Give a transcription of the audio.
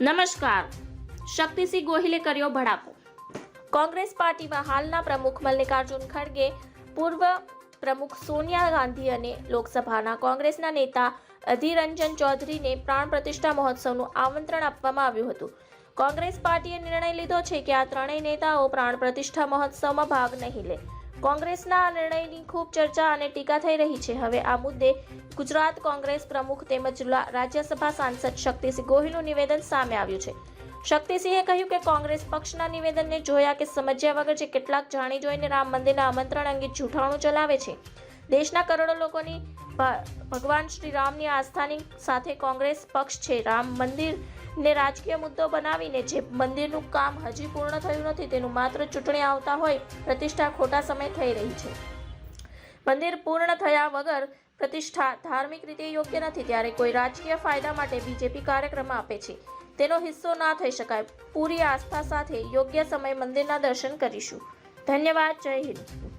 નમસ્કાર. શક્તિસિંહ ગોહિલે કર્યો ભડાકો. કોંગ્રેસ પાર્ટીમાં હાલના પ્રમુખ મલ્લિકાર્જુન ખડગે, પૂર્વ પ્રમુખ સોનિયા ગાંધી અને લોકસભાના કોંગ્રેસના નેતા અધીર રંજન ચૌધરીને પ્રાણ પ્રતિષ્ઠા મહોત્સવનું આમંત્રણ આપવામાં આવ્યું હતું. કોંગ્રેસ પાર્ટીએ નિર્ણય લીધો છે કે આ ત્રણેય નેતાઓ પ્રાણ પ્રતિષ્ઠા મહોત્સવમાં ભાગ નહીં લે. કોંગ્રેસના આ નિર્ણયની ખૂબ ચર્ચા અને ટીકા થઈ રહી છે. હવે આ મુદ્દે ગુજરાત કોંગ્રેસ પ્રમુખ તેમજ રાજ્યસભા સાંસદ શક્તિસિંહ ગોહિલનું નિવેદન સામે આવ્યું છે. શક્તિસિંહે કહ્યું કે કોંગ્રેસ પક્ષના નિવેદનને જોયા કે સમજ્યા વગર જે કેટલાક જાણી જોઈને રામ મંદિરના આમંત્રણ અંગે જૂઠાણું ચલાવે છે. દેશના કરોડો લોકોની ભગવાન શ્રી રામની આસ્થાની સાથે કોંગ્રેસ પક્ષ છે. રામ મંદિરને રાજકીય મુદ્દો બનાવીને જે મંદિરનું કામ હજી પૂર્ણ થયું નથી તેનું માત્ર ચૂંટણી આવતા હોય પ્રતિષ્ઠા ખોટા સમય થઈ રહી છે. મંદિર પૂર્ણ થયા વગર પ્રતિષ્ઠા ધાર્મિક રીતે યોગ્ય નથી, ત્યારે કોઈ રાજકીય ફાયદા માટે બીજેપી કાર્યક્રમ આપે છે. તેનો હિસ્સો ના થઈ શકાય. પૂરી આસ્થા સાથે યોગ્ય સમય મંદિરના દર્શન કરીશું. ધન્યવાદ. જય હિન્દ.